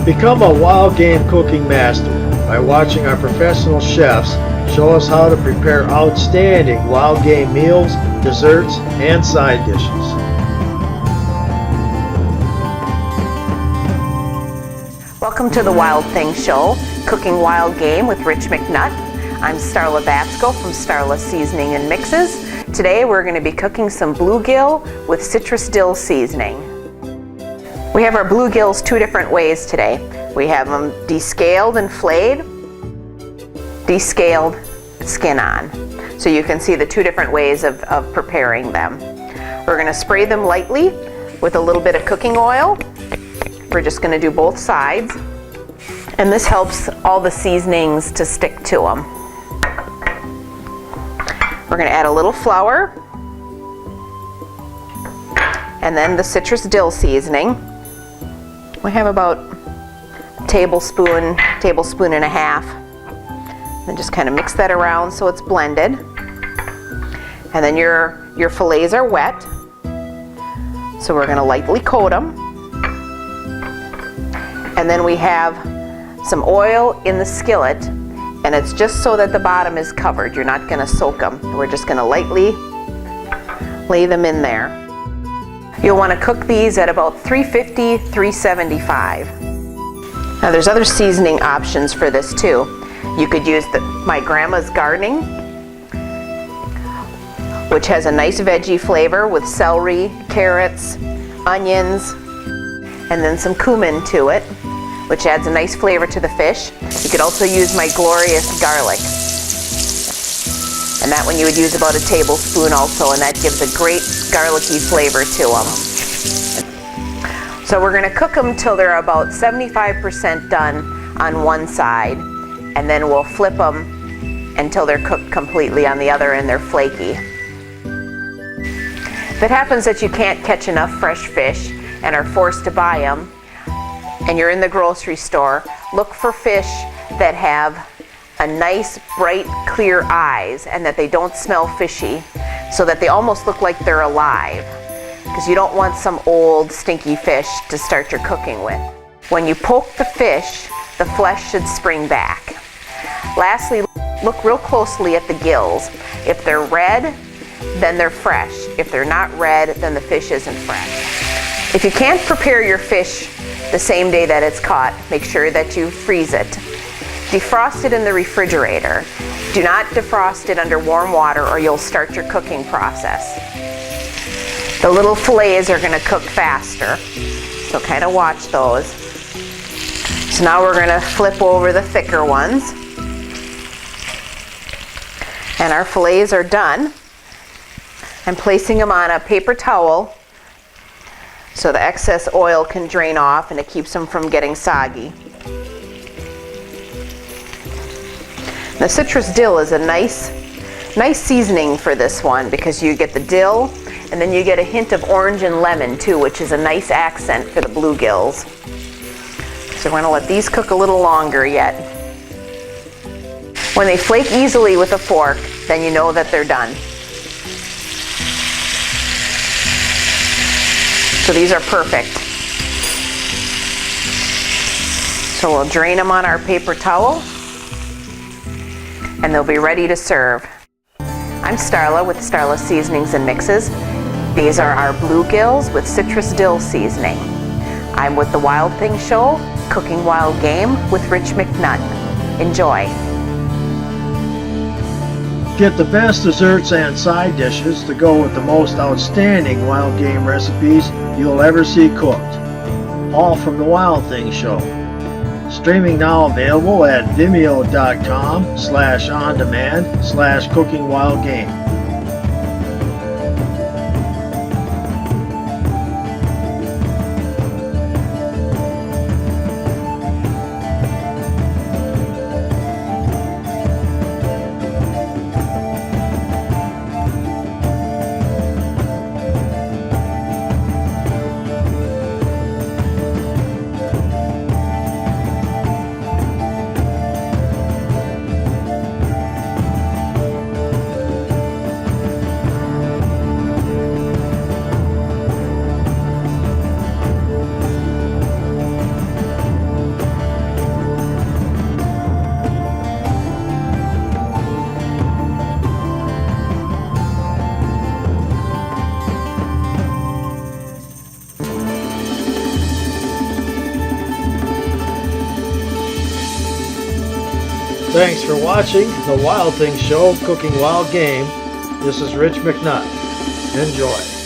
Become a wild game cooking master by watching our professional chefs show us how to prepare outstanding wild game meals, desserts, and side dishes. Welcome to the Wild Things Show, Cooking Wild Game with Rich McNutt. I'm Starla from Starla Seasoning and Mixes. Today we're going to be cooking some bluegill with citrus dill seasoning. We have our bluegills two different ways today. We have them descaled and flayed, descaled, skin on. So you can see the two different ways of preparing them. We're going to spray them lightly with a little bit of cooking oil. We're just going to do both sides. And this helps all the seasonings to stick to them. We're going to add a little flour and then the citrus dill seasoning. We have about a tablespoon and a half. And just kind of mix that around so it's blended. And then your fillets are wet. So we're going to lightly coat them. And then we have some oil in the skillet, and it's just so that the bottom is covered. You're not going to soak them. We're just going to lightly lay them in there. You'll want to cook these at about 350, 375. Now there's other seasoning options for this too. You could use my grandma's gardening, which has a nice veggie flavor with celery, carrots, onions, and then some cumin to it, which adds a nice flavor to the fish. You could also use my glorious garlic. And that one you would use about a tablespoon also, and that gives a great garlicky flavor to them. So we're going to cook them till they're about 75% done on one side, and then we'll flip them until they're cooked completely on the other and they're flaky. If it happens that you can't catch enough fresh fish and are forced to buy them, and you're in the grocery store, look for fish that have a nice, bright, clear eyes and that they don't smell fishy, so that they almost look like they're alive. Because you don't want some old, stinky fish to start your cooking with. When you poke the fish, the flesh should spring back. Lastly, look real closely at the gills. If they're red, then they're fresh. If they're not red, then the fish isn't fresh. If you can't prepare your fish the same day that it's caught, make sure that you freeze it. Defrost it in the refrigerator. Do not defrost it under warm water or you'll start your cooking process. The little fillets are going to cook faster, so kind of watch those. So now we're going to flip over the thicker ones. And our fillets are done. I'm placing them on a paper towel so the excess oil can drain off and it keeps them from getting soggy. The citrus dill is a nice seasoning for this one because you get the dill and then you get a hint of orange and lemon too, which is a nice accent for the bluegills. So we're going to let these cook a little longer yet. When they flake easily with a fork, then you know that they're done. So these are perfect. So we'll drain them on our paper towel and they'll be ready to serve. I'm Starla with Starla Seasonings and Mixes. These are our bluegills with citrus dill seasoning. I'm with the Wild Things Show, Cooking Wild Game with Rich McNutt. Enjoy. Get the best desserts and side dishes to go with the most outstanding wild game recipes you'll ever see cooked. All from the Wild Things Show. Streaming now available at vimeo.com/ondemand/cookingwildgame. Thanks for watching the Wild Things Show, Cooking Wild Game. This is Rich McNutt. Enjoy.